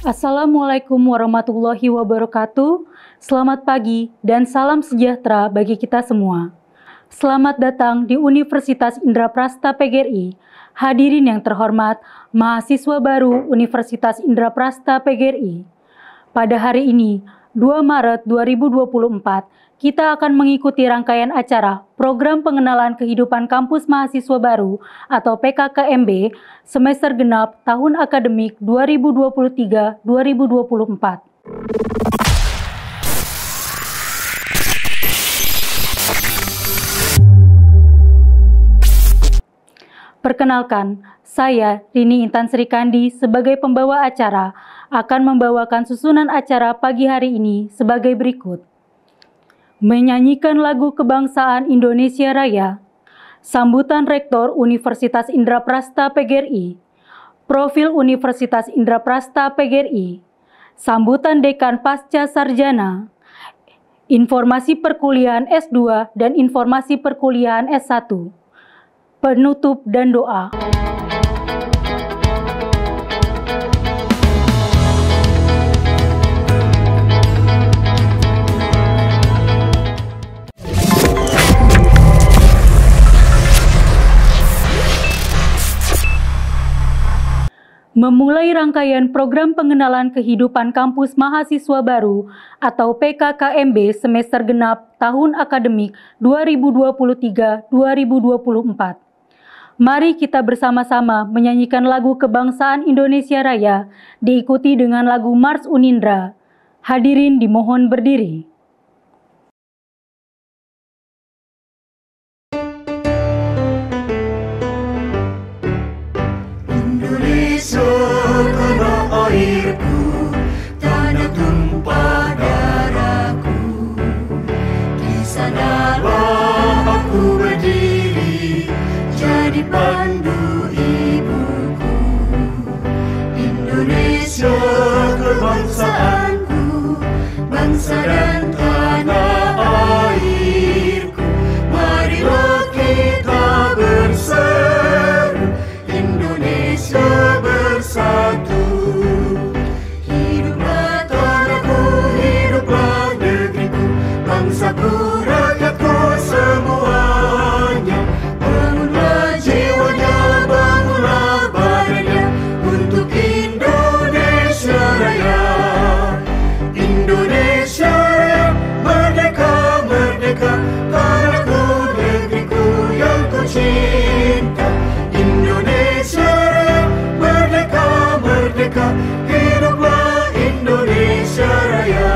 Assalamualaikum warahmatullahi wabarakatuh. Selamat pagi dan salam sejahtera bagi kita semua. Selamat datang di Universitas Indraprasta PGRI. Hadirin yang terhormat, mahasiswa baru Universitas Indraprasta PGRI. Pada hari ini, 2 Maret 2024, kita akan mengikuti rangkaian acara Program Pengenalan Kehidupan Kampus Mahasiswa Baru atau PKKMB semester genap tahun akademik 2023-2024. Perkenalkan, saya Rini Intan Srikandi sebagai pembawa acara akan membawakan susunan acara pagi hari ini sebagai berikut. Menyanyikan lagu kebangsaan Indonesia Raya, sambutan Rektor Universitas Indraprasta PGRI, profil Universitas Indraprasta PGRI, sambutan Dekan Pasca Sarjana, informasi perkuliahan S2 dan informasi perkuliahan S1, penutup dan doa. Memulai rangkaian program pengenalan kehidupan kampus mahasiswa baru atau PKKMB semester genap tahun akademik 2023-2024. Mari kita bersama-sama menyanyikan lagu kebangsaan Indonesia Raya, diikuti dengan lagu Mars Unindra. Hadirin dimohon berdiri. Airku, tanah tumpah darahku, di sanalah aku berdiri, jadi pandu ibuku. Indonesia kebangsaanku, bangsa dan tanah airku, marilah kita berseru, Indonesia bersatu. Bangsaku, rakyatku semuanya, bangunlah jiwanya, bangunlah badannya untuk Indonesia Raya. Indonesia Raya, merdeka, merdeka, tanahku, negeriku yang ku cinta. Indonesia Raya, merdeka, merdeka, hiduplah Indonesia Raya.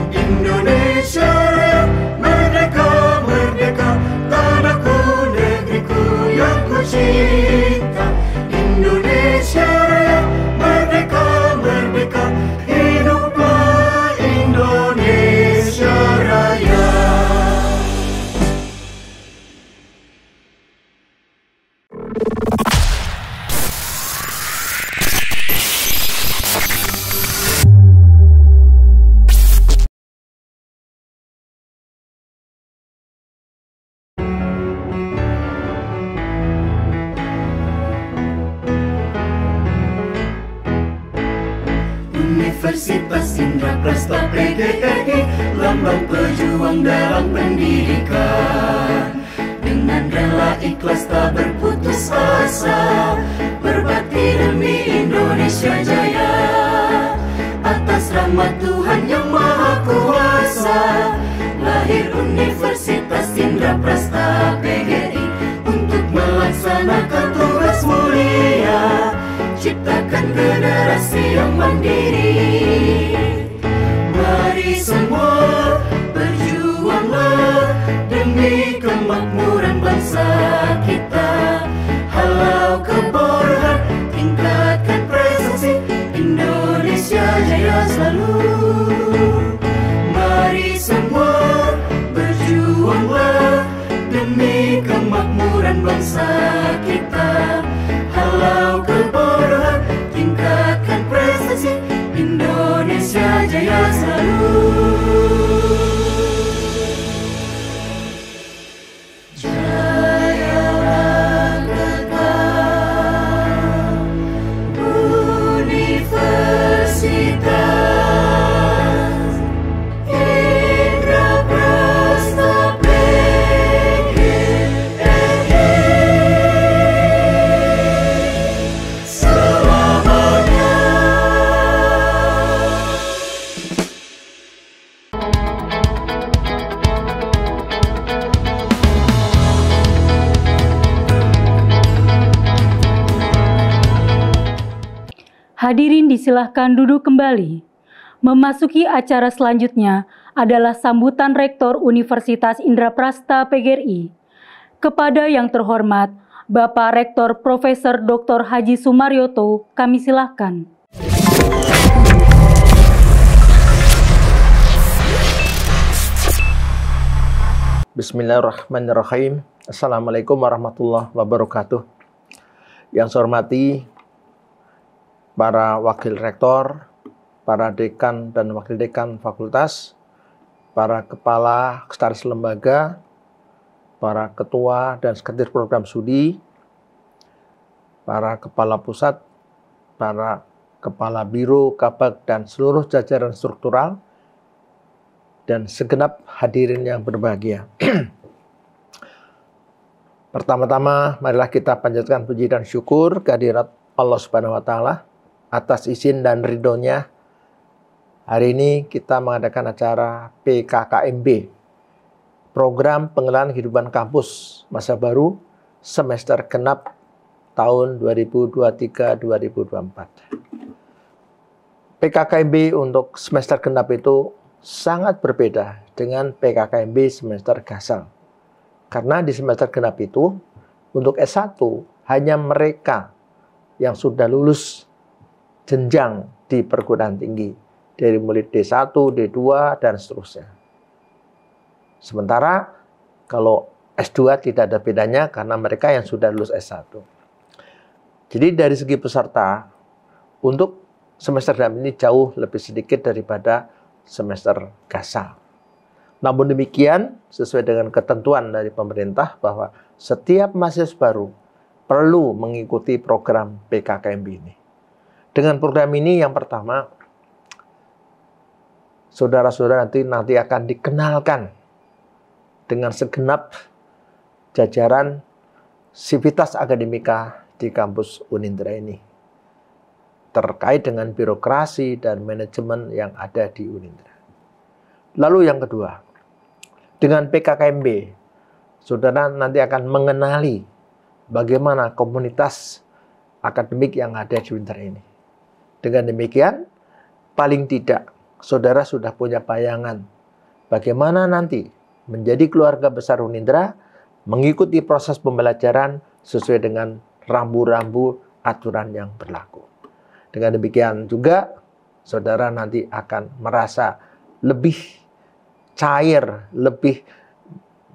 Indonesia Raya, merdeka, merdeka, tanahku, negeriku yang ku cinta. Indonesia Raya, merdeka, merdeka, hiduplah Indonesia Raya. Universitas Indraprasta PGRI, lambang pejuang dalam pendidikan. Dengan rela ikhlas tak berputus asa, berbakti demi Indonesia Jaya. Atas rahmat Tuhan yang Maha Kuasa, lahir Universitas Indraprasta PGRI untuk melaksanakan tugas mulia, ciptakan generasi yang mandiri. Mari semua berjuanglah demi kemakmuran bangsa kita. Halau kebodohan, tingkatkan prestasi, Indonesia jaya selalu. Mari semua berjuanglah demi kemakmuran bangsa kita. Halau kebodohan, tingkatkan prestasi, Indonesia jaya selalu. Hadirin disilahkan duduk kembali. Memasuki acara selanjutnya adalah sambutan Rektor Universitas Indraprasta PGRI. Kepada yang terhormat, Bapak Rektor Profesor Dr. Haji Sumaryoto, kami silahkan. Bismillahirrahmanirrahim. Assalamualaikum warahmatullahi wabarakatuh. Yang saya hormati para wakil rektor, para dekan dan wakil dekan fakultas, para kepala sekretaris lembaga, para ketua dan sekretaris program studi, para kepala pusat, para kepala biro, kabag, dan seluruh jajaran struktural, dan segenap hadirin yang berbahagia. Pertama-tama, marilah kita panjatkan puji dan syukur kehadirat Allah Subhanahu wa Ta'ala atas izin dan ridhonya. Hari ini kita mengadakan acara PKKMB, Program Pengenalan Kehidupan Kampus Masa Baru semester genap tahun 2023-2024. PKKMB untuk semester genap itu sangat berbeda dengan PKKMB semester gasal. Karena di semester genap itu, untuk S1 hanya mereka yang sudah lulus jenjang di perguruan tinggi, dari mulai D1, D2, dan seterusnya. Sementara kalau S2 tidak ada bedanya karena mereka yang sudah lulus S1. Jadi dari segi peserta, untuk semester genap ini jauh lebih sedikit daripada semester gasal. Namun demikian, sesuai dengan ketentuan dari pemerintah bahwa setiap mahasiswa baru perlu mengikuti program PKKMB ini. Dengan program ini yang pertama, saudara-saudara nanti akan dikenalkan dengan segenap jajaran sivitas akademika di kampus Unindra ini, terkait dengan birokrasi dan manajemen yang ada di Unindra. Lalu yang kedua, dengan PKKMB, saudara nanti akan mengenali bagaimana komunitas akademik yang ada di Unindra ini. Dengan demikian, paling tidak, saudara sudah punya bayangan bagaimana nanti menjadi keluarga besar Unindra, mengikuti proses pembelajaran sesuai dengan rambu-rambu aturan yang berlaku. Dengan demikian juga, saudara nanti akan merasa lebih cair, lebih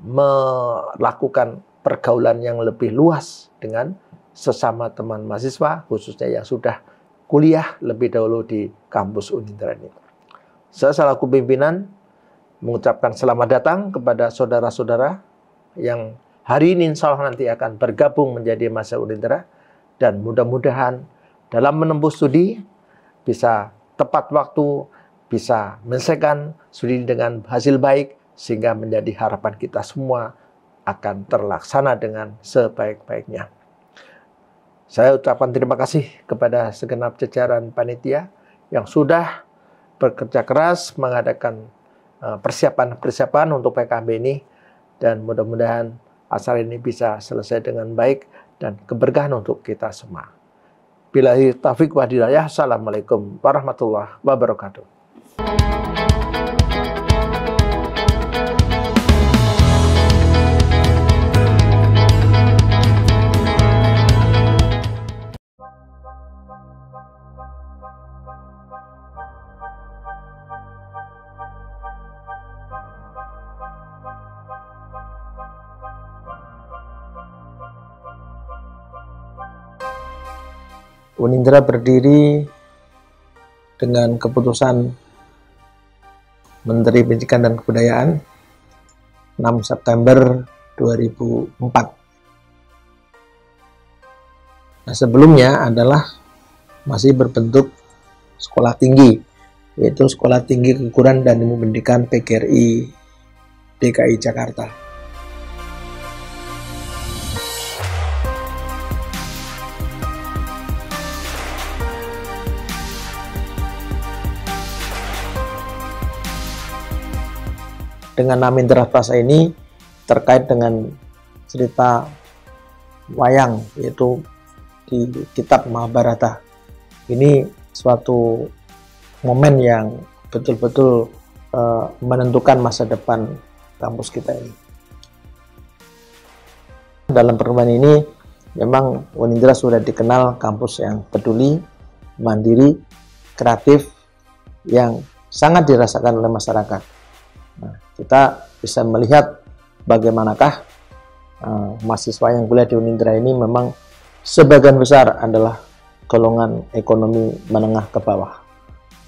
melakukan pergaulan yang lebih luas dengan sesama teman mahasiswa, khususnya yang sudah kuliah lebih dahulu di kampus Unindra ini. Saya selaku pimpinan mengucapkan selamat datang kepada saudara-saudara yang hari ini insya Allah nanti akan bergabung menjadi mahasiswa Unindra, dan mudah-mudahan dalam menempuh studi bisa tepat waktu, bisa menyelesaikan studi dengan hasil baik, sehingga menjadi harapan kita semua akan terlaksana dengan sebaik-baiknya. Saya ucapkan terima kasih kepada segenap jajaran panitia yang sudah bekerja keras mengadakan persiapan-persiapan untuk PKKMB ini, dan mudah-mudahan acara ini bisa selesai dengan baik dan keberkahan untuk kita semua. Billahi taufiq wa hidayah. Assalamualaikum warahmatullahi wabarakatuh. Unindra berdiri dengan keputusan Menteri Pendidikan dan Kebudayaan 6 September 2004. Nah, sebelumnya adalah masih berbentuk sekolah tinggi, yaitu Sekolah Tinggi Keguruan dan Ilmu Pendidikan PGRI DKI Jakarta. Dengan nama Indraprasta ini terkait dengan cerita wayang, yaitu di kitab Mahabharata. Ini suatu momen yang betul-betul menentukan masa depan kampus kita ini. Dalam pertemuan ini memang Unindra sudah dikenal kampus yang peduli, mandiri, kreatif, yang sangat dirasakan oleh masyarakat. Nah, kita bisa melihat bagaimanakah mahasiswa yang kuliah di Unindra ini memang sebagian besar adalah golongan ekonomi menengah ke bawah,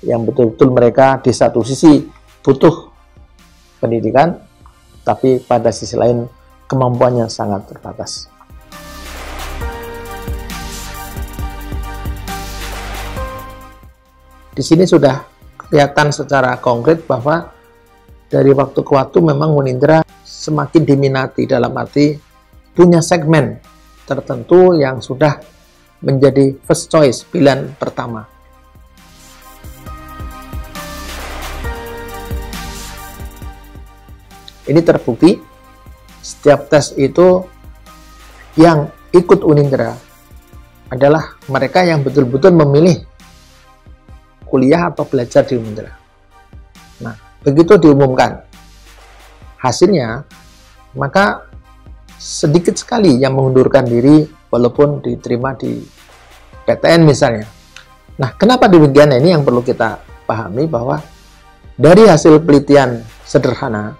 yang betul-betul mereka di satu sisi butuh pendidikan, tapi pada sisi lain kemampuannya sangat terbatas. Di sini sudah kelihatan secara konkret bahwa dari waktu ke waktu memang Unindra semakin diminati, dalam arti punya segmen tertentu yang sudah menjadi first choice, pilihan pertama. Ini terbukti, setiap tes itu yang ikut Unindra adalah mereka yang betul-betul memilih kuliah atau belajar di Unindra. Nah, begitu diumumkan hasilnya, maka sedikit sekali yang mengundurkan diri walaupun diterima di PTN misalnya. Nah, kenapa demikian? Ini yang perlu kita pahami, bahwa dari hasil penelitian sederhana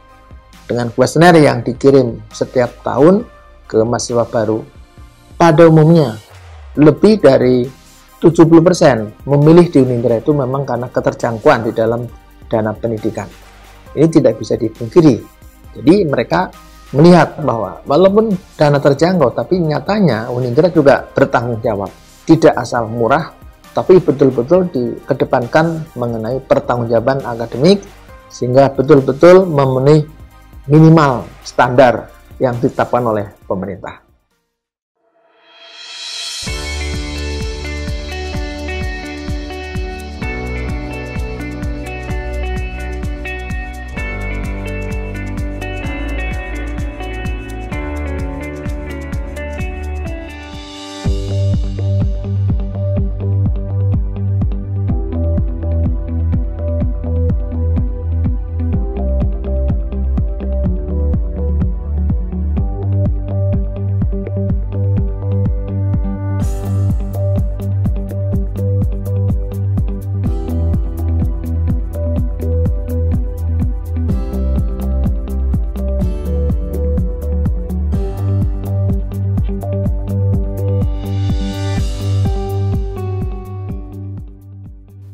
dengan kuesioner yang dikirim setiap tahun ke mahasiswa baru, pada umumnya lebih dari 70% memilih di Unindra itu memang karena keterjangkauan di dalam dana pendidikan. Ini tidak bisa dipungkiri. Jadi mereka melihat bahwa walaupun dana terjangkau, tapi nyatanya Unindra juga bertanggung jawab. Tidak asal murah, tapi betul-betul dikedepankan mengenai pertanggungjawaban akademik, sehingga betul-betul memenuhi minimal standar yang ditetapkan oleh pemerintah.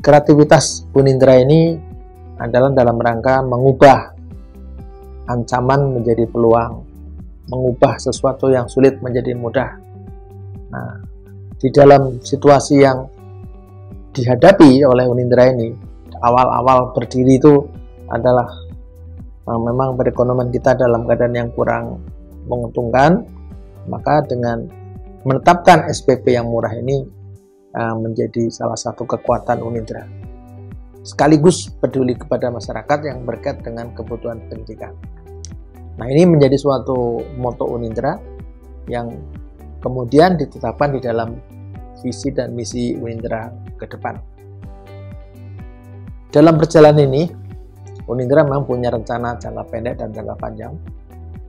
Kreativitas Unindra ini adalah dalam rangka mengubah ancaman menjadi peluang, mengubah sesuatu yang sulit menjadi mudah. Nah, di dalam situasi yang dihadapi oleh Unindra ini, awal-awal berdiri itu adalah memang perekonomian kita dalam keadaan yang kurang menguntungkan, maka dengan menetapkan SPP yang murah ini menjadi salah satu kekuatan Unindra, sekaligus peduli kepada masyarakat yang berkait dengan kebutuhan pendidikan. Nah, ini menjadi suatu moto Unindra yang kemudian ditetapkan di dalam visi dan misi Unindra ke depan. Dalam perjalanan ini, Unindra memang punya rencana jangka pendek dan jangka panjang,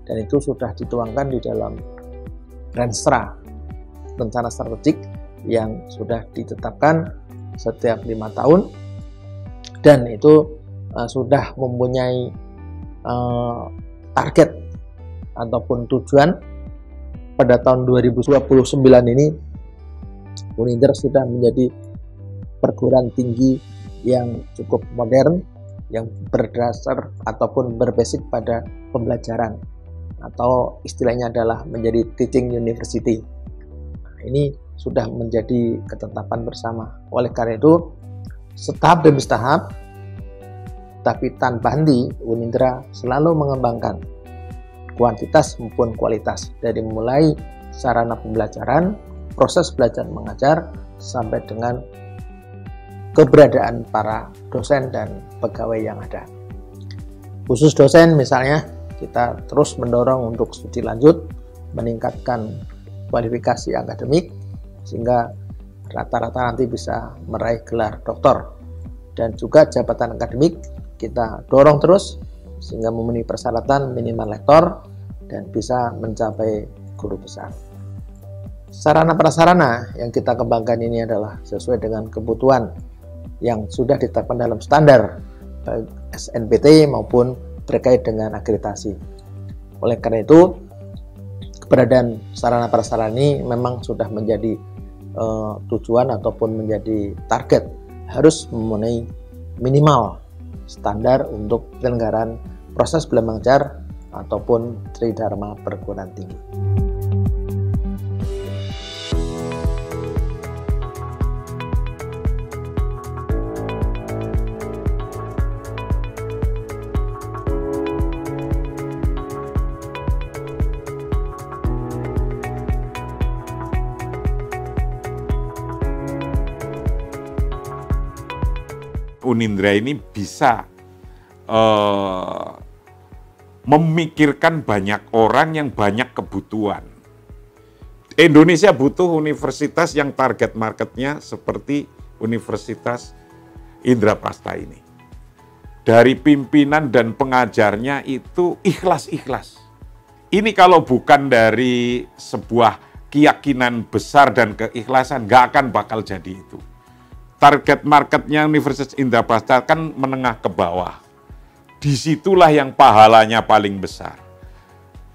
dan itu sudah dituangkan di dalam Renstra, rencana strategik yang sudah ditetapkan setiap 5 tahun, dan itu sudah mempunyai target ataupun tujuan. Pada tahun 2029 ini Unindra sudah menjadi perguruan tinggi yang cukup modern, yang berdasar ataupun berbasis pada pembelajaran, atau istilahnya adalah menjadi teaching university. Nah, ini sudah menjadi ketetapan bersama. Oleh karena itu, setahap demi setahap, tapi tanpa henti, Unindra selalu mengembangkan kuantitas maupun kualitas, dari mulai sarana pembelajaran, proses belajar mengajar, sampai dengan keberadaan para dosen dan pegawai yang ada. Khusus dosen misalnya, kita terus mendorong untuk studi lanjut, meningkatkan kualifikasi akademik, sehingga rata-rata nanti bisa meraih gelar doktor. Dan juga jabatan akademik kita dorong terus sehingga memenuhi persyaratan minimal lektor dan bisa mencapai guru besar. Sarana prasarana yang kita kembangkan ini adalah sesuai dengan kebutuhan yang sudah ditetapkan dalam standar baik SNPT maupun terkait dengan akreditasi. Oleh karena itu, keberadaan sarana prasarana ini memang sudah menjadi tujuan ataupun menjadi target, harus memenuhi minimal standar untuk penyelenggaraan proses belajar mengajar ataupun Tridharma perguruan tinggi. Unindra ini bisa memikirkan banyak orang yang banyak kebutuhan. Indonesia butuh universitas yang target marketnya seperti Universitas Indraprasta ini. Dari pimpinan dan pengajarnya itu ikhlas-ikhlas. Ini kalau bukan dari sebuah keyakinan besar dan keikhlasan, nggak akan bakal jadi itu. Target marketnya Universitas Indraprasta kan menengah ke bawah. Disitulah yang pahalanya paling besar.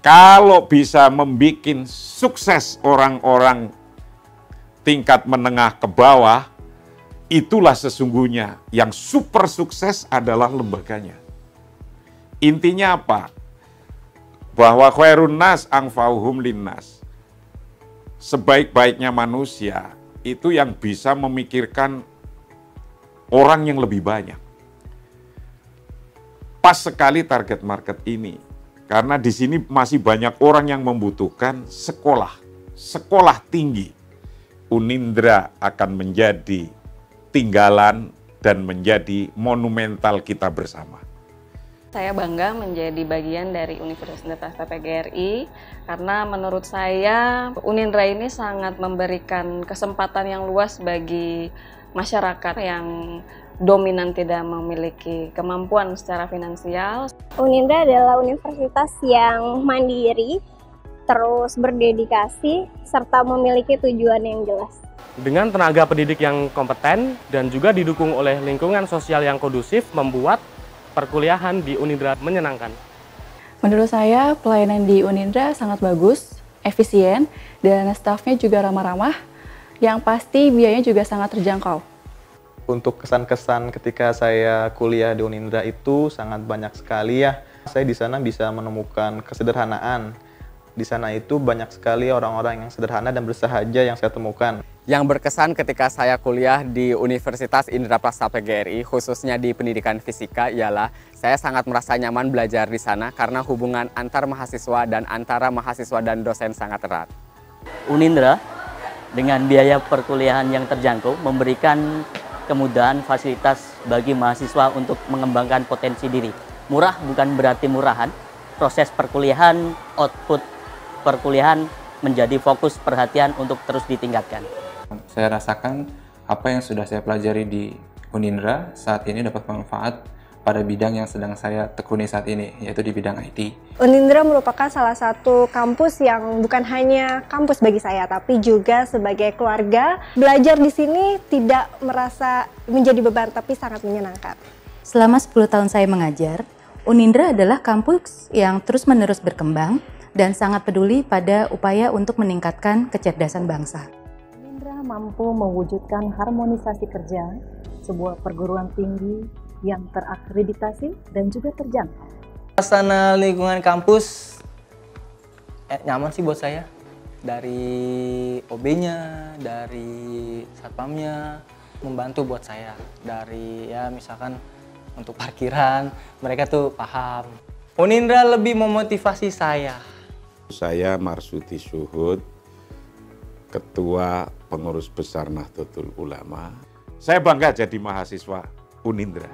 Kalau bisa membuat sukses orang-orang tingkat menengah ke bawah, itulah sesungguhnya yang super sukses adalah lembaganya. Intinya apa? Bahwa khairun nas anfa'uhum linnas. Sebaik-baiknya manusia itu yang bisa memikirkan orang yang lebih banyak. Pas sekali target market ini, karena di sini masih banyak orang yang membutuhkan sekolah tinggi. Unindra akan menjadi tinggalan dan menjadi monumental kita bersama. Saya bangga menjadi bagian dari Universitas Indraprasta PGRI karena menurut saya Unindra ini sangat memberikan kesempatan yang luas bagi masyarakat yang dominan tidak memiliki kemampuan secara finansial. Unindra adalah universitas yang mandiri, terus berdedikasi, serta memiliki tujuan yang jelas. Dengan tenaga pendidik yang kompeten dan juga didukung oleh lingkungan sosial yang kondusif, membuat perkuliahan di Unindra menyenangkan. Menurut saya, pelayanan di Unindra sangat bagus, efisien, dan stafnya juga ramah-ramah. Yang pasti biayanya juga sangat terjangkau. Untuk kesan-kesan ketika saya kuliah di Unindra itu sangat banyak sekali ya. Saya di sana bisa menemukan kesederhanaan. Di sana itu banyak sekali orang-orang yang sederhana dan bersahaja yang saya temukan. Yang berkesan ketika saya kuliah di Universitas Indraprasta PGRI, khususnya di pendidikan fisika, ialah saya sangat merasa nyaman belajar di sana karena hubungan antar mahasiswa dan antara mahasiswa dan dosen sangat erat. Unindra dengan biaya perkuliahan yang terjangkau memberikan kemudahan fasilitas bagi mahasiswa untuk mengembangkan potensi diri. Murah bukan berarti murahan, proses perkuliahan, output perkuliahan menjadi fokus perhatian untuk terus ditingkatkan. Saya rasakan apa yang sudah saya pelajari di Unindra saat ini dapat bermanfaat pada bidang yang sedang saya tekuni saat ini, yaitu di bidang IT. Unindra merupakan salah satu kampus yang bukan hanya kampus bagi saya, tapi juga sebagai keluarga. Belajar di sini tidak merasa menjadi beban, tapi sangat menyenangkan. Selama 10 tahun saya mengajar, Unindra adalah kampus yang terus-menerus berkembang dan sangat peduli pada upaya untuk meningkatkan kecerdasan bangsa. Unindra mampu mewujudkan harmonisasi kerja, sebuah perguruan tinggi yang terakreditasi dan juga terjangkau. Suasana lingkungan kampus nyaman sih buat saya. Dari OB-nya, dari satpamnya, membantu buat saya. Dari ya misalkan untuk parkiran, mereka tuh paham. Unindra lebih memotivasi saya. Saya Marsudi Syuhud, Ketua Pengurus Besar Nahdlatul Ulama. Saya bangga jadi mahasiswa Unindra.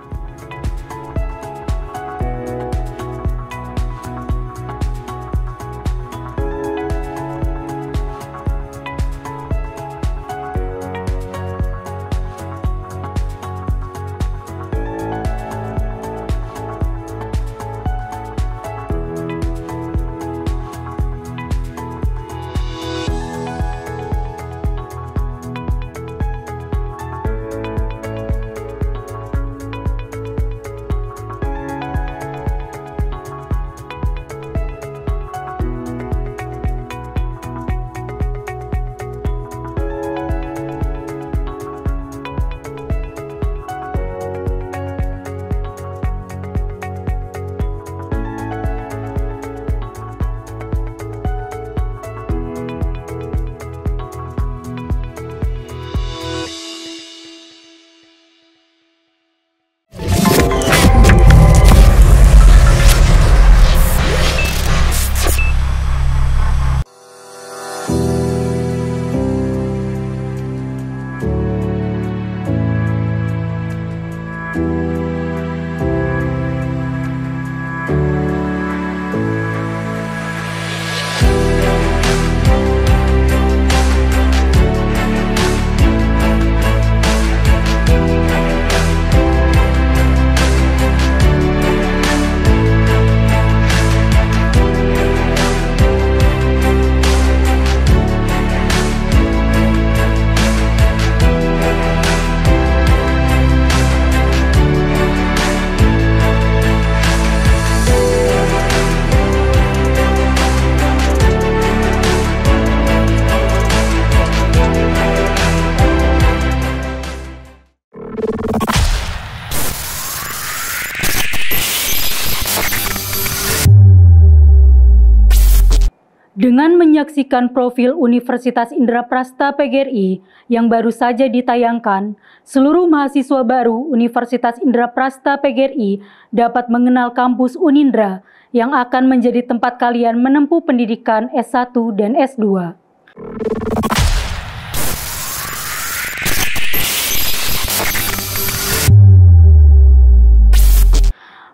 Dengan menyaksikan profil Universitas Indraprasta PGRI yang baru saja ditayangkan, seluruh mahasiswa baru Universitas Indraprasta PGRI dapat mengenal kampus Unindra yang akan menjadi tempat kalian menempuh pendidikan S1 dan S2.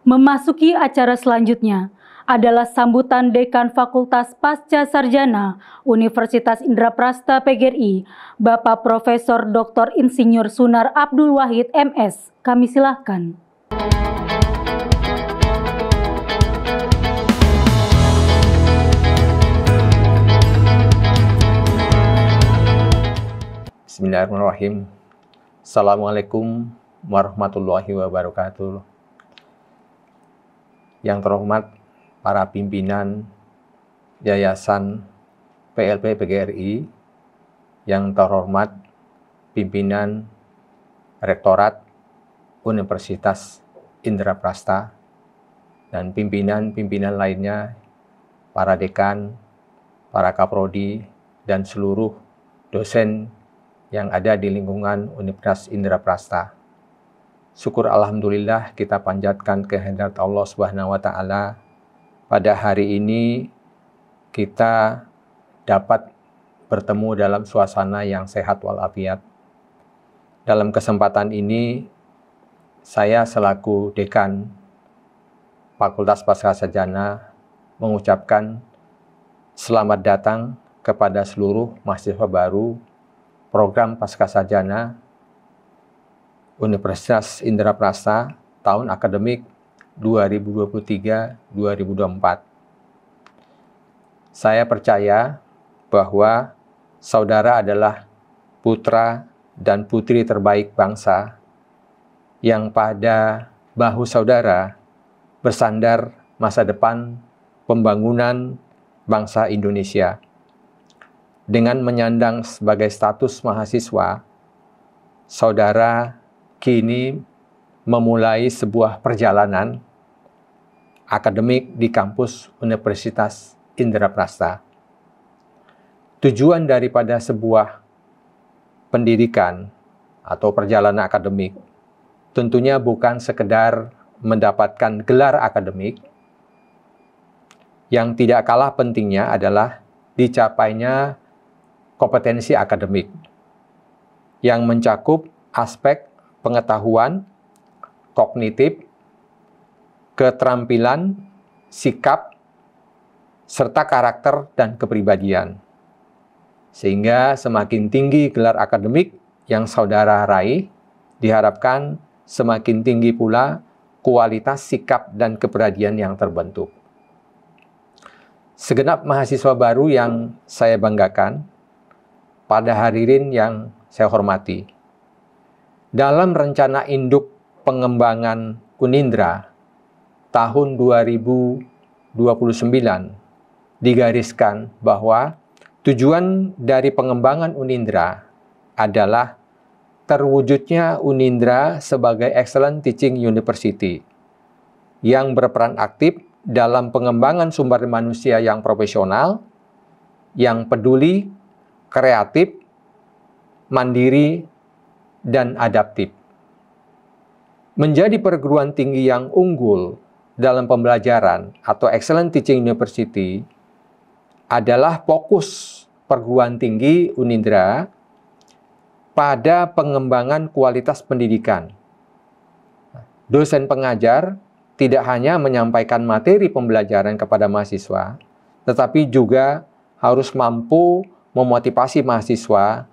Memasuki acara selanjutnya adalah sambutan Dekan Fakultas Pasca Sarjana Universitas Indraprasta PGRI, Bapak Profesor Dr. Insinyur Sunar Abdul Wahid MS. Kami silahkan. Bismillahirrahmanirrahim. Assalamualaikum warahmatullahi wabarakatuh. Yang terhormat para pimpinan Yayasan PLP PGRI, yang terhormat pimpinan Rektorat Universitas Indraprasta, dan pimpinan-pimpinan lainnya, para dekan, para kaprodi, dan seluruh dosen yang ada di lingkungan Universitas Indraprasta. Syukur alhamdulillah kita panjatkan kehadirat Allah Subhanahu wa taala. Pada hari ini kita dapat bertemu dalam suasana yang sehat walafiat. Dalam kesempatan ini saya selaku dekan Fakultas Pasca Sarjana mengucapkan selamat datang kepada seluruh mahasiswa baru program Pasca Sarjana Universitas Indraprasta tahun akademik 2023-2024. Saya percaya bahwa saudara adalah putra dan putri terbaik bangsa yang pada bahu saudara bersandar masa depan pembangunan bangsa Indonesia. Dengan menyandang sebagai status mahasiswa, saudara kini memulai sebuah perjalanan akademik di kampus Universitas Indraprasta. Tujuan daripada sebuah pendidikan atau perjalanan akademik tentunya bukan sekedar mendapatkan gelar akademik. Yang tidak kalah pentingnya adalah dicapainya kompetensi akademik yang mencakup aspek pengetahuan, kognitif, keterampilan, sikap, serta karakter dan kepribadian. Sehingga semakin tinggi gelar akademik yang saudara raih, diharapkan semakin tinggi pula kualitas sikap dan kepribadian yang terbentuk. Segenap mahasiswa baru yang saya banggakan, pada hadirin yang saya hormati, dalam rencana induk pengembangan Unindra tahun 2029 digariskan bahwa tujuan dari pengembangan Unindra adalah terwujudnya Unindra sebagai Excellent Teaching University yang berperan aktif dalam pengembangan sumber manusia yang profesional, yang peduli, kreatif, mandiri, dan adaptif. Menjadi perguruan tinggi yang unggul dalam pembelajaran atau Excellent Teaching University adalah fokus perguruan tinggi Unindra pada pengembangan kualitas pendidikan. Dosen pengajar tidak hanya menyampaikan materi pembelajaran kepada mahasiswa, tetapi juga harus mampu memotivasi mahasiswa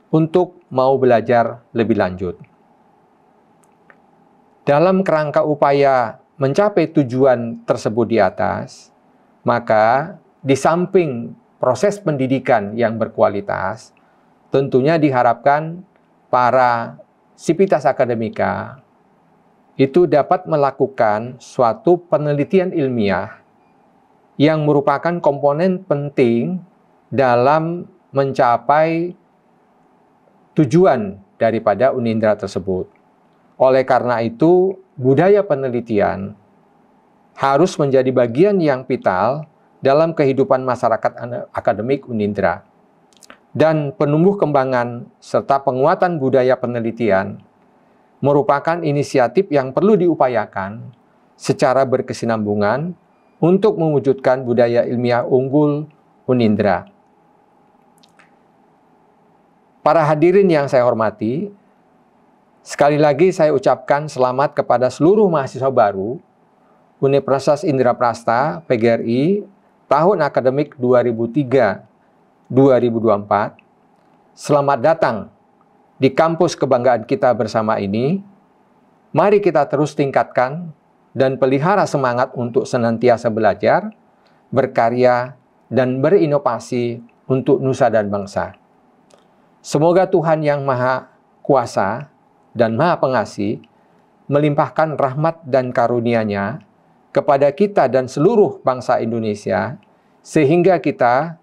untuk mau belajar lebih lanjut. Dalam kerangka upaya mencapai tujuan tersebut di atas, maka di samping proses pendidikan yang berkualitas, tentunya diharapkan para sivitas akademika itu dapat melakukan suatu penelitian ilmiah yang merupakan komponen penting dalam mencapai tujuan daripada Unindra tersebut. Oleh karena itu, budaya penelitian harus menjadi bagian yang vital dalam kehidupan masyarakat akademik Unindra. Dan penumbuh kembangan serta penguatan budaya penelitian merupakan inisiatif yang perlu diupayakan secara berkesinambungan untuk mewujudkan budaya ilmiah unggul Unindra. Para hadirin yang saya hormati, sekali lagi saya ucapkan selamat kepada seluruh mahasiswa baru Universitas Indraprasta PGRI tahun akademik 2003-2024. Selamat datang di kampus kebanggaan kita bersama ini. Mari kita terus tingkatkan dan pelihara semangat untuk senantiasa belajar, berkarya, dan berinovasi untuk nusa dan bangsa. Semoga Tuhan yang Maha Kuasa dan Maha Pengasih melimpahkan rahmat dan karunia-Nya kepada kita dan seluruh bangsa Indonesia, sehingga kita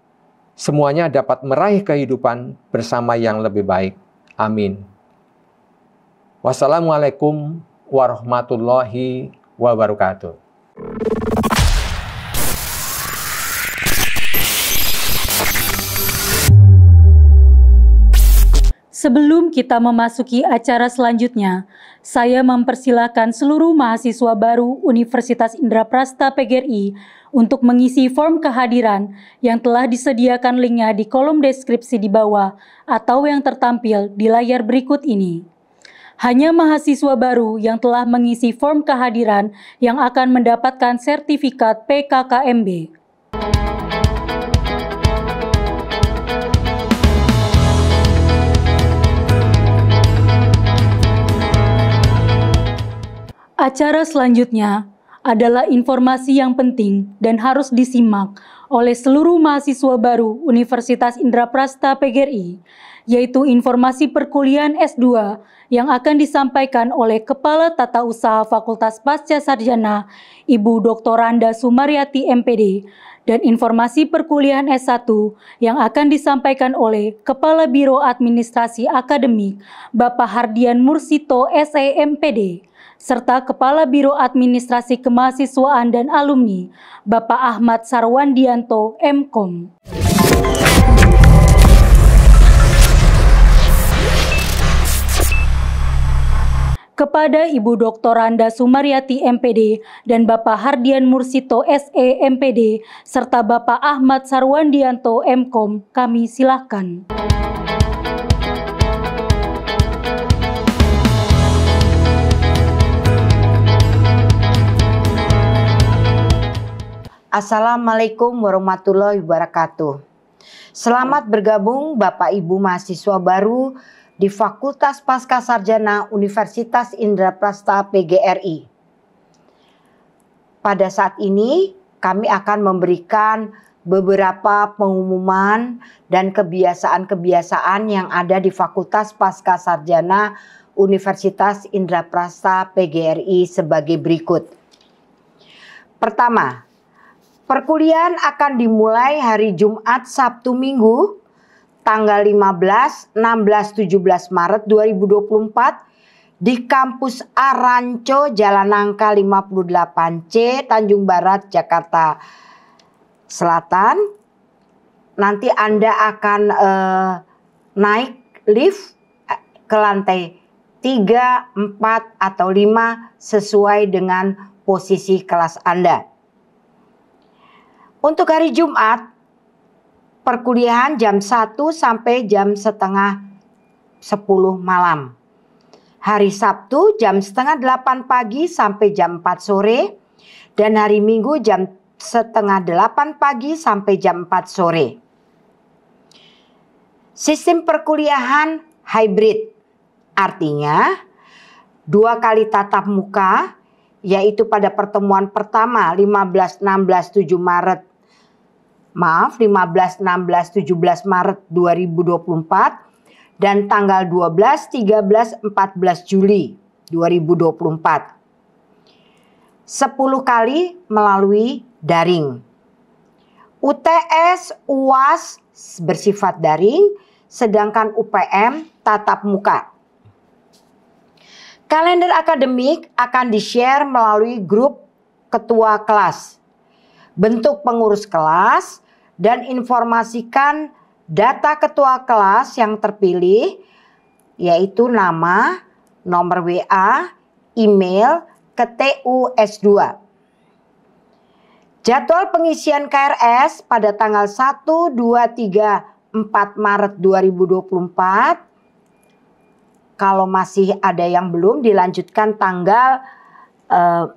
semuanya dapat meraih kehidupan bersama yang lebih baik. Amin. Wassalamualaikum warahmatullahi wabarakatuh. Sebelum kita memasuki acara selanjutnya, saya mempersilahkan seluruh mahasiswa baru Universitas Indraprasta PGRI untuk mengisi form kehadiran yang telah disediakan linknya di kolom deskripsi di bawah atau yang tertampil di layar berikut ini. Hanya mahasiswa baru yang telah mengisi form kehadiran yang akan mendapatkan sertifikat PKKMB. Acara selanjutnya adalah informasi yang penting dan harus disimak oleh seluruh mahasiswa baru Universitas Indraprasta PGRI, yaitu informasi perkuliahan S2 yang akan disampaikan oleh Kepala Tata Usaha Fakultas Pasca Sarjana, Ibu Dr. Randa Sumaryati MPD, dan informasi perkuliahan S1 yang akan disampaikan oleh Kepala Biro Administrasi Akademik, Bapak Hardian Mursito SE MPD, serta Kepala Biro Administrasi Kemahasiswaan dan Alumni, Bapak Ahmad Sarwandianto, MKom. Kepada Ibu Dr. Randa Sumaryati MPD dan Bapak Hardian Mursito SE MPD, serta Bapak Ahmad Sarwandianto, MKom, kami silakan. Assalamualaikum warahmatullahi wabarakatuh. Selamat bergabung Bapak Ibu mahasiswa baru di Fakultas Pasca Sarjana Universitas Indraprasta PGRI. Pada saat ini kami akan memberikan beberapa pengumuman dan kebiasaan-kebiasaan yang ada di Fakultas Pasca Sarjana Universitas Indraprasta PGRI sebagai berikut. Pertama, perkuliahan akan dimulai hari Jumat, Sabtu, Minggu, tanggal 15, 16, 17 Maret 2024 di Kampus Aranco, Jalan Nangka 58C, Tanjung Barat, Jakarta Selatan. Nanti Anda akan naik lift ke lantai 3, 4, atau 5 sesuai dengan posisi kelas Anda. Untuk hari Jumat, perkuliahan jam 1 sampai jam setengah 10 malam. Hari Sabtu jam setengah 8 pagi sampai jam 4 sore. Dan hari Minggu jam setengah 8 pagi sampai jam 4 sore. Sistem perkuliahan hybrid, artinya 2 kali tatap muka, yaitu pada pertemuan pertama 15, 16, 17 Maret 2024 dan tanggal 12, 13, 14 Juli 2024. 10 kali melalui daring. UTS, UAS bersifat daring, sedangkan UPM tatap muka. Kalender akademik akan di-share melalui grup ketua kelas. bentuk pengurus kelas, dan informasikan data ketua kelas yang terpilih, yaitu nama, nomor WA, email ke TUS2. Jadwal pengisian KRS pada tanggal 1, 2, 3, 4 Maret 2024. Kalau masih ada yang belum, dilanjutkan tanggal 8,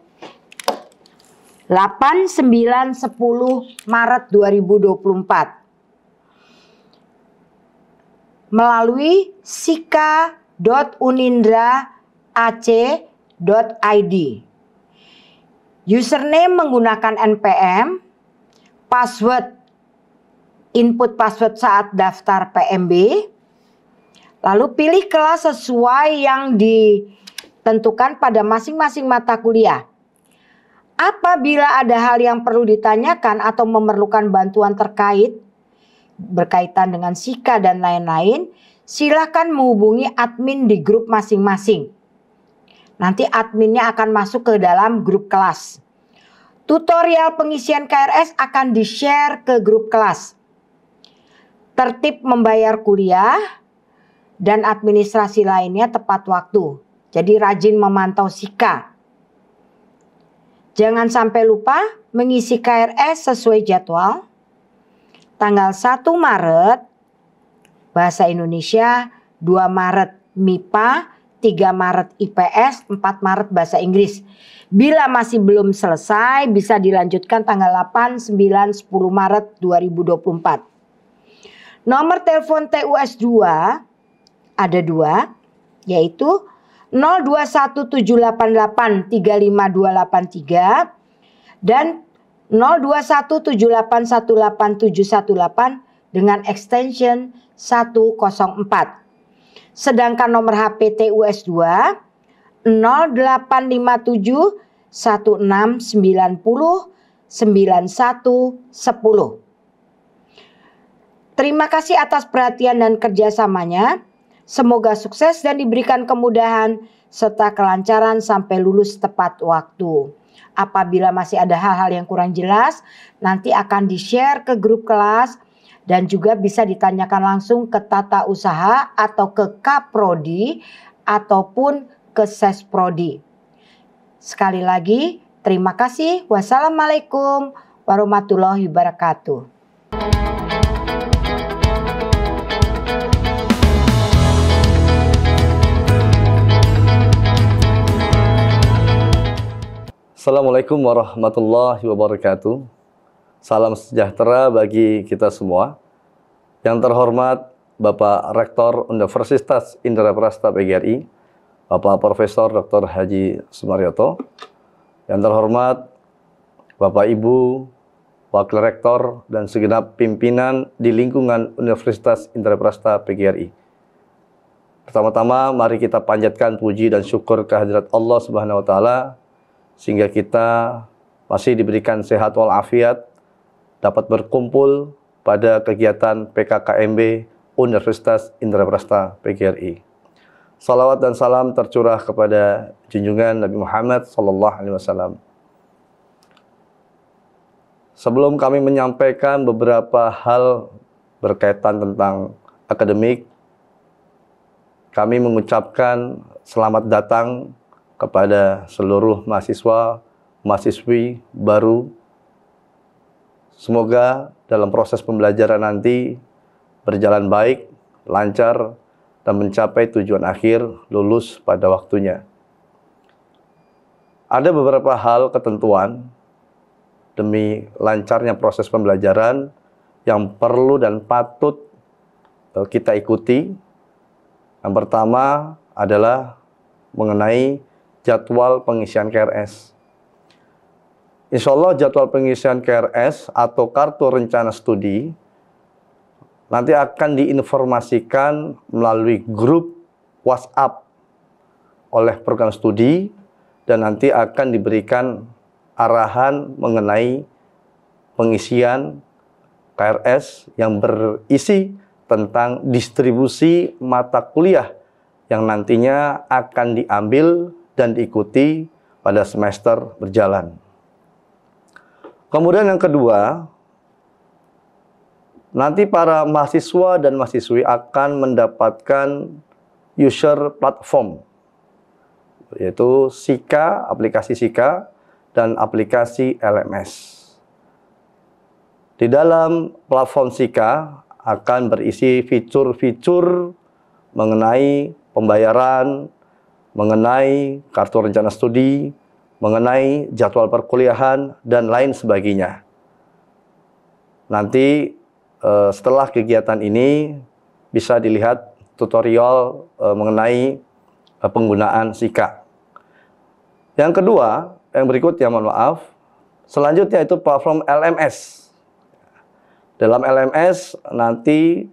9, 10 Maret 2024. Melalui sika.unindra.ac.id. Username menggunakan NPM, password, input password saat daftar PMB, lalu pilih kelas sesuai yang ditentukan pada masing-masing mata kuliah. Apabila ada hal yang perlu ditanyakan atau memerlukan bantuan berkaitan dengan SIKA dan lain-lain, silakan menghubungi admin di grup masing-masing. Nanti adminnya akan masuk ke dalam grup kelas. Tutorial pengisian KRS akan di-share ke grup kelas. Tertib membayar kuliah dan administrasi lainnya tepat waktu. Jadi rajin memantau SIKA. Jangan sampai lupa mengisi KRS sesuai jadwal. Tanggal 1 Maret Bahasa Indonesia, 2 Maret MIPA, 3 Maret IPS, 4 Maret Bahasa Inggris. Bila masih belum selesai, bisa dilanjutkan tanggal 8, 9, 10 Maret 2024. Nomor telepon TUS2 ada 2, yaitu 021788352283 dan 0217818718 dengan extension 104. Sedangkan nomor HP TUS2 0857 1690 9110. Terima kasih atas perhatian dan kerjasamanya. Semoga sukses dan diberikan kemudahan serta kelancaran sampai lulus tepat waktu. Apabila masih ada hal-hal yang kurang jelas, nanti akan di-share ke grup kelas dan juga bisa ditanyakan langsung ke tata usaha atau ke Kaprodi ataupun ke Sesprodi. Sekali lagi, terima kasih. Wassalamualaikum warahmatullahi wabarakatuh. Assalamualaikum warahmatullahi wabarakatuh. Salam sejahtera bagi kita semua. Yang terhormat Bapak Rektor Universitas Indraprasta PGRI, Bapak Profesor Dr. Haji Sumaryoto. Yang terhormat Bapak Ibu, Wakil Rektor dan segenap pimpinan di lingkungan Universitas Indraprasta PGRI. Pertama-tama mari kita panjatkan puji dan syukur kehadirat Allah Subhanahu wa taala sehingga kita masih diberikan sehat walafiat, dapat berkumpul pada kegiatan PKKMB Universitas Indraprasta PGRI. Salawat dan salam tercurah kepada junjungan Nabi Muhammad SAW. Sebelum kami menyampaikan beberapa hal berkaitan tentang akademik, kami mengucapkan selamat datang kepada seluruh mahasiswa, mahasiswi baru. Semoga dalam proses pembelajaran nanti berjalan baik, lancar, dan mencapai tujuan akhir lulus pada waktunya. Ada beberapa hal ketentuan demi lancarnya proses pembelajaran yang perlu dan patut kita ikuti. Yang pertama adalah mengenai jadwal pengisian KRS. Insya Allah jadwal pengisian KRS atau kartu rencana studi nanti akan diinformasikan melalui grup WhatsApp oleh program studi dan nanti akan diberikan arahan mengenai pengisian KRS yang berisi tentang distribusi mata kuliah yang nantinya akan diambil dan diikuti pada semester berjalan. Kemudian yang kedua, nanti para mahasiswa dan mahasiswi akan mendapatkan user platform, yaitu SIKA, aplikasi SIKA, dan aplikasi LMS. Di dalam platform SIKA akan berisi fitur-fitur mengenai pembayaran, mengenai kartu rencana studi, mengenai jadwal perkuliahan, dan lain sebagainya. Nanti setelah kegiatan ini bisa dilihat tutorial mengenai penggunaan SIKA. Yang kedua, yang berikutnya mohon maaf, selanjutnya itu platform LMS. Dalam LMS nanti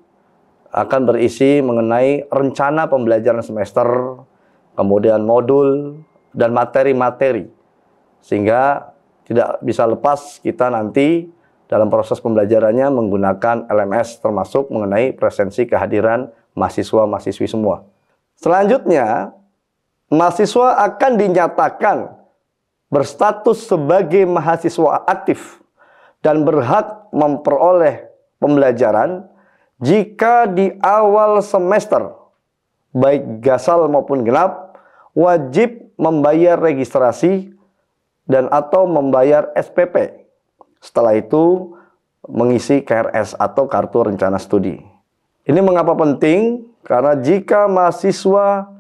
akan berisi mengenai rencana pembelajaran semester, kemudian modul, dan materi-materi. Sehingga tidak bisa lepas kita nanti dalam proses pembelajarannya menggunakan LMS, termasuk mengenai presensi kehadiran mahasiswa-mahasiswi semua. Selanjutnya, mahasiswa akan dinyatakan berstatus sebagai mahasiswa aktif dan berhak memperoleh pembelajaran jika di awal semester, baik gasal maupun genap, wajib membayar registrasi dan atau membayar SPP. Setelah itu mengisi KRS atau kartu rencana studi. Ini mengapa penting? Karena jika mahasiswa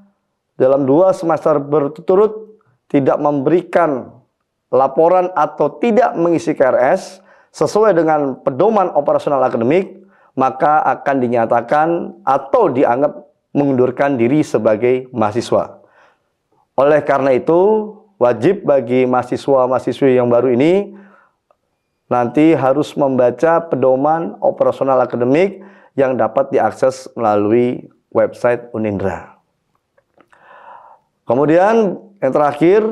dalam 2 semester berturut-turut tidak memberikan laporan atau tidak mengisi KRS sesuai dengan pedoman operasional akademik, maka akan dinyatakan atau dianggap mengundurkan diri sebagai mahasiswa. Oleh karena itu, wajib bagi mahasiswa-mahasiswi yang baru ini nanti harus membaca pedoman operasional akademik yang dapat diakses melalui website Unindra. Kemudian yang terakhir,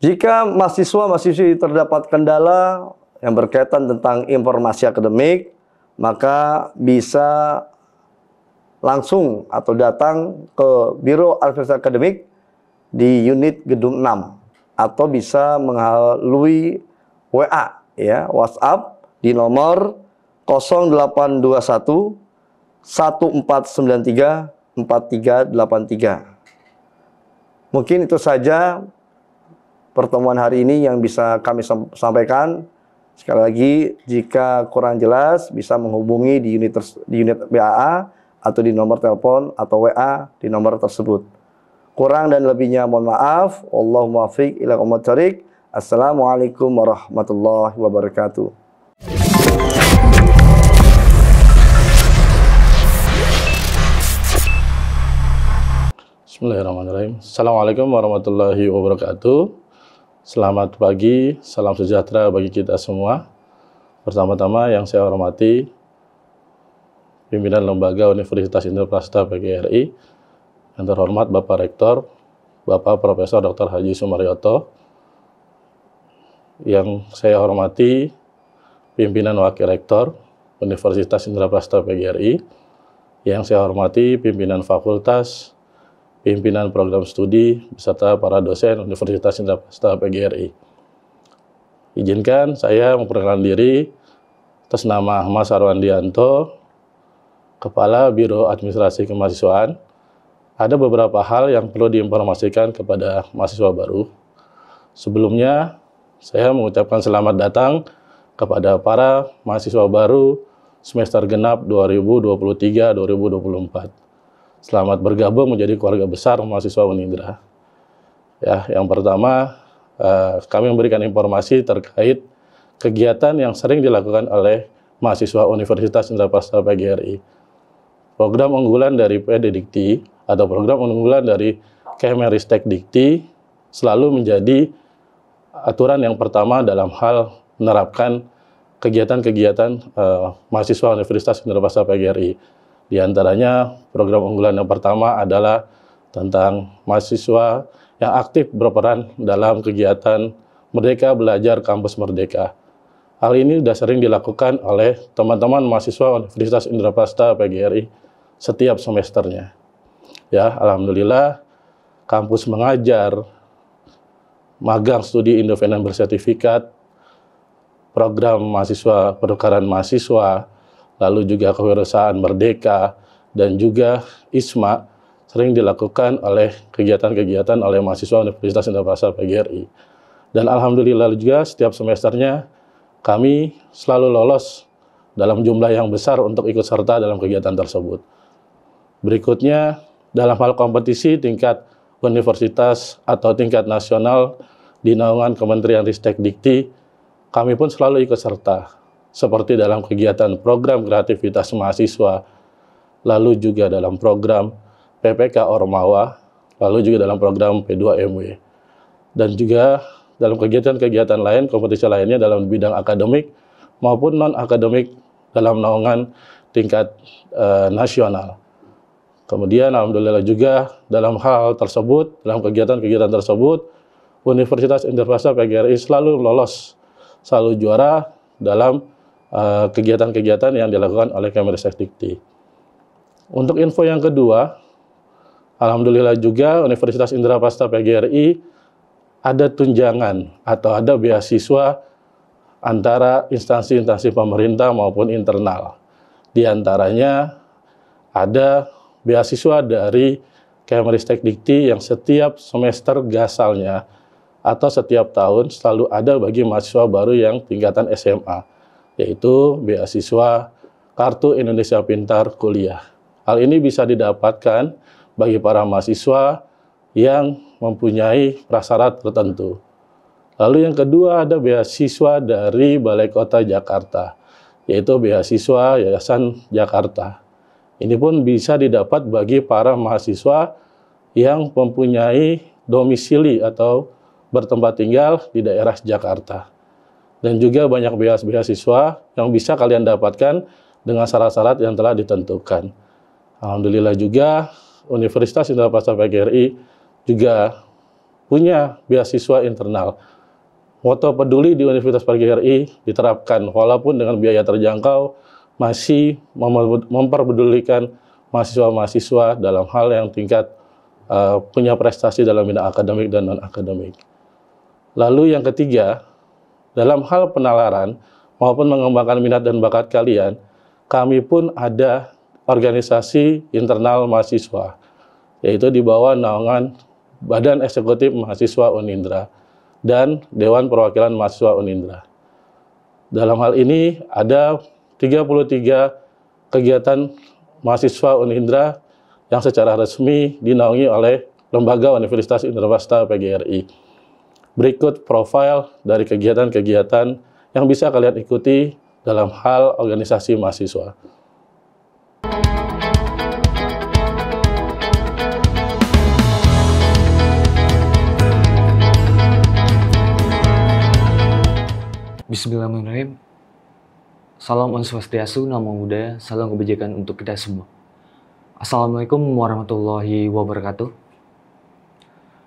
jika mahasiswa-mahasiswi terdapat kendala yang berkaitan tentang informasi akademik, maka bisa langsung atau datang ke Biro Administrasi Akademik di unit gedung 6 atau bisa melalui WA ya, WhatsApp di nomor 0821 1493 4383. Mungkin itu saja pertemuan hari ini yang bisa kami sampaikan. Sekali lagi, jika kurang jelas bisa menghubungi di unit BAA atau di nomor telepon atau WA di nomor tersebut. Kurang dan lebihnya mohon maaf. Wallahu muwaffiq ila aqwamit thoriq. Assalamualaikum warahmatullahi wabarakatuh. Bismillahirrahmanirrahim. Assalamualaikum warahmatullahi wabarakatuh. Selamat pagi, salam sejahtera bagi kita semua. Pertama-tama yang saya hormati pimpinan Lembaga Universitas Indraprastha PGRI, yang terhormat Bapak Rektor, Bapak Profesor Dr. Haji Sumaryoto, yang saya hormati pimpinan Wakil Rektor Universitas Indraprastha PGRI, yang saya hormati pimpinan Fakultas, pimpinan program studi, beserta para dosen Universitas Indraprastha PGRI. Izinkan saya memperkenalkan diri atas nama Mas Arwandianto, Kepala Biro Administrasi Kemahasiswaan. Ada beberapa hal yang perlu diinformasikan kepada mahasiswa baru. Sebelumnya, saya mengucapkan selamat datang kepada para mahasiswa baru semester genap 2023-2024. Selamat bergabung menjadi keluarga besar mahasiswa Unindra. Ya, yang pertama, kami memberikan informasi terkait kegiatan yang sering dilakukan oleh mahasiswa Universitas Indraprastha PGRI. Program unggulan dari PD Dikti atau program unggulan dari Kemenristek Dikti selalu menjadi aturan yang pertama dalam hal menerapkan kegiatan-kegiatan mahasiswa Universitas Indraprastha PGRI. Di antaranya program unggulan yang pertama adalah tentang mahasiswa yang aktif berperan dalam kegiatan Merdeka Belajar Kampus Merdeka. Hal ini sudah sering dilakukan oleh teman-teman mahasiswa Universitas Indraprastha PGRI setiap semesternya. Ya, alhamdulillah kampus mengajar, magang studi independen bersertifikat, program mahasiswa penukaran mahasiswa, lalu juga kewirausahaan merdeka, dan juga ISMA sering dilakukan oleh kegiatan-kegiatan oleh mahasiswa Universitas Indraprasta PGRI. Dan alhamdulillah juga setiap semesternya kami selalu lolos dalam jumlah yang besar untuk ikut serta dalam kegiatan tersebut. Berikutnya, dalam hal kompetisi tingkat universitas atau tingkat nasional di naungan Kementerian Ristek Dikti, kami pun selalu ikut serta, seperti dalam kegiatan program kreativitas mahasiswa, lalu juga dalam program PPK Ormawa, lalu juga dalam program P2MW, dan juga dalam kegiatan-kegiatan lain, kompetisi lainnya dalam bidang akademik maupun non-akademik dalam naungan tingkat nasional. Kemudian alhamdulillah juga dalam hal tersebut, dalam kegiatan-kegiatan tersebut, Universitas Indraprasta PGRI selalu lolos, selalu juara dalam kegiatan-kegiatan yang dilakukan oleh Kemenristek Dikti. Untuk info yang kedua, alhamdulillah juga Universitas Indraprasta PGRI ada tunjangan atau ada beasiswa antara instansi-instansi pemerintah maupun internal. Di antaranya ada beasiswa dari Kemenristek Dikti yang setiap semester gasalnya atau setiap tahun selalu ada bagi mahasiswa baru yang tingkatan SMA, yaitu beasiswa Kartu Indonesia Pintar Kuliah. Hal ini bisa didapatkan bagi para mahasiswa yang mempunyai prasyarat tertentu. Lalu yang kedua ada beasiswa dari Balai Kota Jakarta, yaitu beasiswa Yayasan Jakarta. Ini pun bisa didapat bagi para mahasiswa yang mempunyai domisili atau bertempat tinggal di daerah Jakarta. Dan juga banyak beasiswa yang bisa kalian dapatkan dengan syarat-syarat yang telah ditentukan. Alhamdulillah juga Universitas Indraprasta PGRI juga punya beasiswa internal. Moto peduli di Universitas PGRI diterapkan walaupun dengan biaya terjangkau masih memperpedulikan mahasiswa-mahasiswa dalam hal yang tingkat punya prestasi dalam bidang akademik dan non-akademik. Lalu yang ketiga, dalam hal penalaran maupun mengembangkan minat dan bakat kalian, kami pun ada organisasi internal mahasiswa, yaitu di bawah naungan Badan Eksekutif Mahasiswa Unindra dan Dewan Perwakilan Mahasiswa Unindra. Dalam hal ini ada 33 kegiatan mahasiswa Unindra yang secara resmi dinaungi oleh Lembaga Universitas Indraprasta PGRI. Berikut profil dari kegiatan-kegiatan yang bisa kalian ikuti dalam hal organisasi mahasiswa. Bismillahirrahmanirrahim. Salam Om Swastiastu, Namo Buddhaya, salam kebajikan untuk kita semua. Assalamualaikum warahmatullahi wabarakatuh.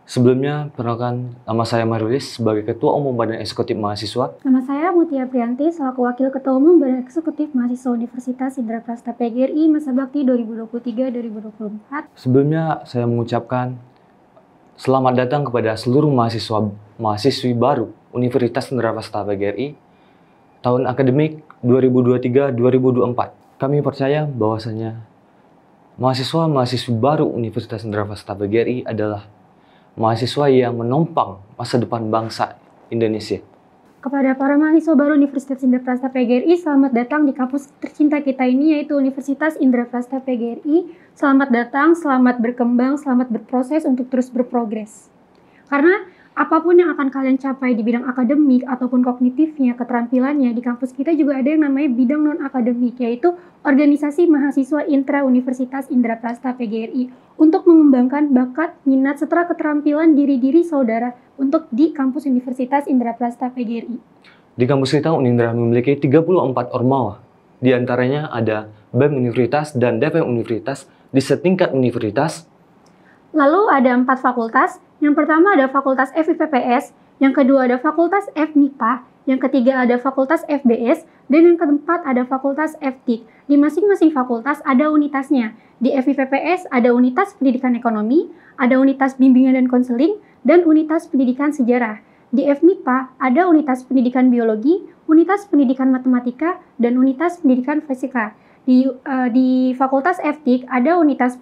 Sebelumnya, perkenalkan nama saya Marilis sebagai Ketua Umum Badan Eksekutif Mahasiswa. Nama saya Mutia Priyanti selaku Wakil Ketua Umum Badan Eksekutif Mahasiswa Universitas Indraprasta PGRI masa bakti 2023-2024. Sebelumnya, saya mengucapkan selamat datang kepada seluruh mahasiswi baru Universitas Indraprasta PGRI tahun akademik 2023-2024. Kami percaya bahwasanya mahasiswa-mahasiswi baru Universitas Indraprasta PGRI adalah mahasiswa yang menopang masa depan bangsa Indonesia. Kepada para mahasiswa baru Universitas Indraprasta PGRI, selamat datang di kampus tercinta kita ini, yaitu Universitas Indraprasta PGRI. Selamat datang, selamat berkembang, selamat berproses untuk terus berprogres. Karena apapun yang akan kalian capai di bidang akademik ataupun kognitifnya, keterampilannya, di kampus kita juga ada yang namanya bidang non-akademik, yaitu Organisasi Mahasiswa Intra-Universitas Indraprasta PGRI, untuk mengembangkan bakat, minat, serta keterampilan diri-diri saudara untuk di kampus Universitas Indraprasta PGRI. Di kampus kita Unindra memiliki 34 ormawa. Di antaranya ada BEM Universitas dan DPM Universitas di setingkat universitas. Lalu ada 4 fakultas. Yang pertama ada Fakultas FIPPS, yang kedua ada Fakultas FMIPA, yang ketiga ada Fakultas FBS, dan yang keempat ada Fakultas FTIK. Di masing-masing fakultas ada unitasnya. Di FIPPS ada unitas pendidikan ekonomi, ada unitas bimbingan dan konseling, dan unitas pendidikan sejarah. Di FMIPA ada unitas pendidikan biologi, unitas pendidikan matematika, dan unitas pendidikan fisika. Di Fakultas FTIK ada unitas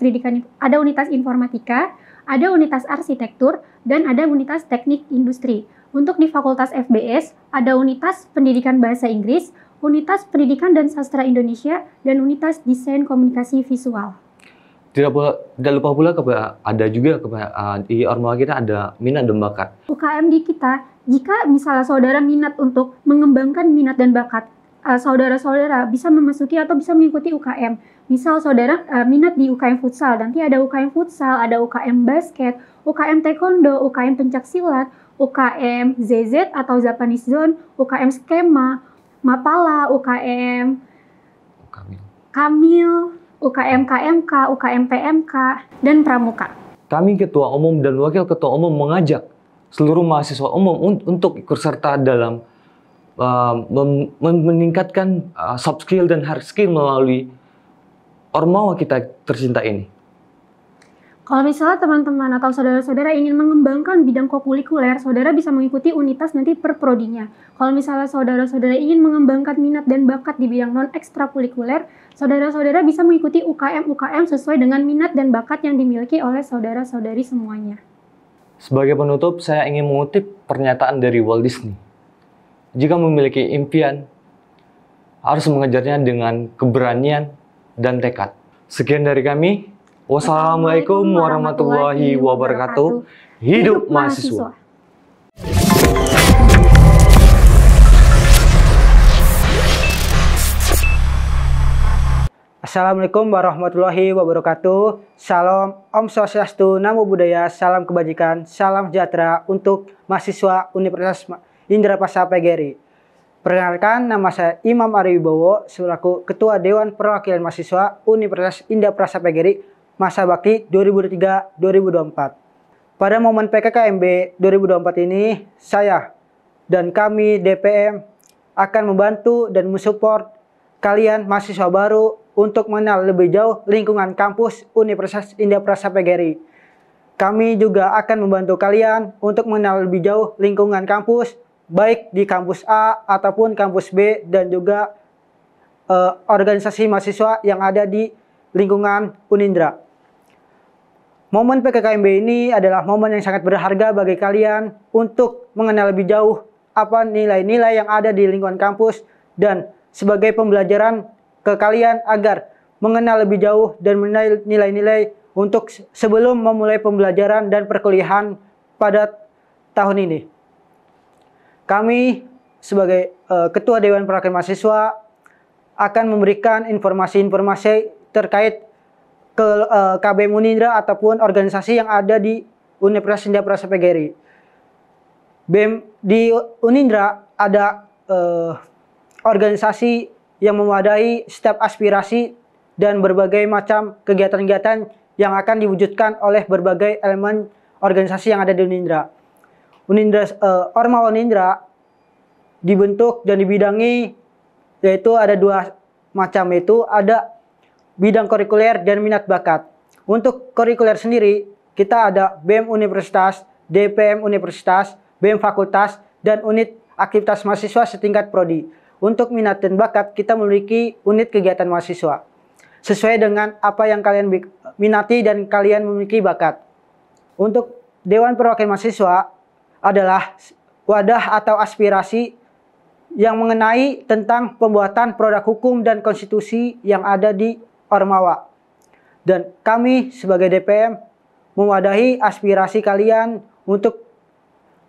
informatika, ada unitas arsitektur, dan ada unitas teknik industri. Untuk di Fakultas FBS ada unitas pendidikan bahasa Inggris, unitas pendidikan dan sastra Indonesia, dan unitas desain komunikasi visual. Tidak lupa pula ada juga di Ormawa kita ada minat dan bakat. UKM di kita, jika misalnya saudara minat untuk mengembangkan minat dan bakat, saudara-saudara bisa memasuki atau bisa mengikuti UKM. Misal saudara minat di UKM futsal, nanti ada UKM futsal, ada UKM basket, UKM taekwondo, UKM pencaksilat, UKM ZZ atau Japanese Zone, UKM skema, Mapala, UKM Kamil, UKM KMK, UKM PMK, dan Pramuka. Kami Ketua Umum dan Wakil Ketua Umum mengajak seluruh mahasiswa umum untuk ikut serta dalam meningkatkan soft skill dan hard skill melalui Ormawa kita tercinta ini. Kalau misalnya teman-teman atau saudara-saudara ingin mengembangkan bidang kokurikuler, saudara bisa mengikuti unitas nanti per prodinya. Kalau misalnya saudara-saudara ingin mengembangkan minat dan bakat di bidang non-ekstrakurikuler, saudara-saudara bisa mengikuti UKM-UKM sesuai dengan minat dan bakat yang dimiliki oleh saudara-saudari semuanya. Sebagai penutup, saya ingin mengutip pernyataan dari Walt Disney. Jika memiliki impian, harus mengejarnya dengan keberanian dan tekad. Sekian dari kami. Wassalamualaikum warahmatullahi wabarakatuh. Hidup mahasiswa. Assalamualaikum warahmatullahi wabarakatuh. Salam, Om Swastiastu, Namo Buddhaya, salam kebajikan, salam sejahtera untuk mahasiswa Universitas Indra Prasta PGRI. Perkenalkan, nama saya Imam Ari Wibowo, selaku Ketua Dewan Perwakilan Mahasiswa Universitas Indra Prasta PGRI masa bakti 2023-2024. Pada momen PKKMB 2024 ini, saya dan kami DPM akan membantu dan mensupport kalian mahasiswa baru untuk mengenal lebih jauh lingkungan kampus Universitas Indra Prasta PGRI. Kami juga akan membantu kalian untuk mengenal lebih jauh lingkungan kampus, baik di kampus A ataupun kampus B, dan juga organisasi mahasiswa yang ada di lingkungan Unindra. Momen PKKMB ini adalah momen yang sangat berharga bagi kalian untuk mengenal lebih jauh apa nilai-nilai yang ada di lingkungan kampus dan sebagai pembelajaran ke kalian agar mengenal lebih jauh dan mengenal nilai-nilai untuk sebelum memulai pembelajaran dan perkuliahan pada tahun ini. Kami sebagai Ketua Dewan Perwakilan Mahasiswa akan memberikan informasi-informasi terkait ke KBM Unindra ataupun organisasi yang ada di Universitas Indra Prasta PGRI. Di Unindra ada organisasi yang memadai setiap aspirasi dan berbagai macam kegiatan-kegiatan yang akan diwujudkan oleh berbagai elemen organisasi yang ada di Unindra. Ormawa Unindra dibentuk dan dibidangi yaitu ada dua macam, yaitu ada bidang kurikuler dan minat bakat. Untuk kurikuler sendiri, kita ada BEM Universitas, DPM Universitas, BEM Fakultas, dan unit aktivitas mahasiswa setingkat prodi. Untuk minat dan bakat, kita memiliki unit kegiatan mahasiswa. Sesuai dengan apa yang kalian minati dan kalian memiliki bakat. Untuk Dewan Perwakilan Mahasiswa adalah wadah atau aspirasi yang mengenai tentang pembuatan produk hukum dan konstitusi yang ada di Ormawa. Dan kami sebagai DPM mewadahi aspirasi kalian untuk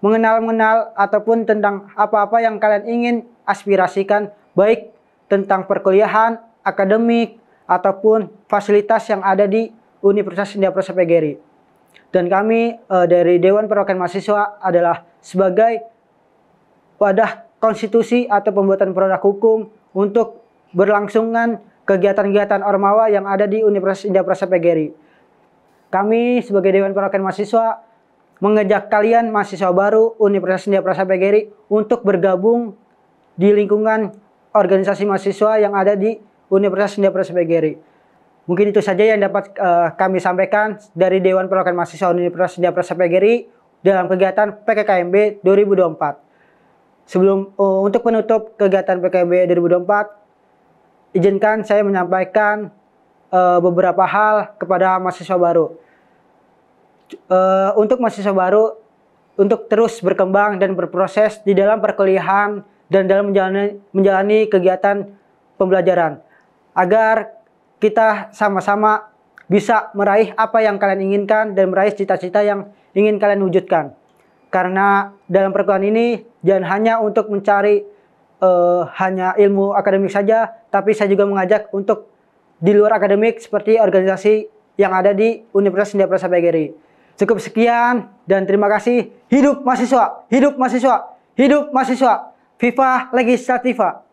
mengenal ataupun tentang apa-apa yang kalian ingin aspirasikan, baik tentang perkuliahan, akademik, ataupun fasilitas yang ada di Universitas Indra Prasta PGRI. Dan kami dari Dewan Perwakilan Mahasiswa adalah sebagai wadah konstitusi atau pembuatan produk hukum untuk berlangsungan kegiatan-kegiatan Ormawa yang ada di Universitas Indra Prasta PGRI. Kami sebagai Dewan Perwakilan Mahasiswa mengajak kalian mahasiswa baru Universitas Indra Prasta PGRI untuk bergabung di lingkungan organisasi mahasiswa yang ada di Universitas Indra Prasta PGRI. Mungkin itu saja yang dapat kami sampaikan dari Dewan Perwakilan Mahasiswa Universitas Indra Prasta PGRI dalam kegiatan PKKMB 2024. Untuk penutup kegiatan PKB 2024, izinkan saya menyampaikan beberapa hal kepada mahasiswa baru. Untuk mahasiswa baru, untuk terus berkembang dan berproses di dalam perkuliahan dan dalam menjalani kegiatan pembelajaran, agar kita sama-sama bisa meraih apa yang kalian inginkan dan meraih cita-cita yang ingin kalian wujudkan. Karena dalam perkuliahan ini jangan hanya untuk mencari hanya ilmu akademik saja, tapi saya juga mengajak untuk di luar akademik seperti organisasi yang ada di Universitas Indah Prasta PGRI. Cukup sekian dan terima kasih. Hidup mahasiswa, hidup mahasiswa, hidup mahasiswa. Viva Legislativa.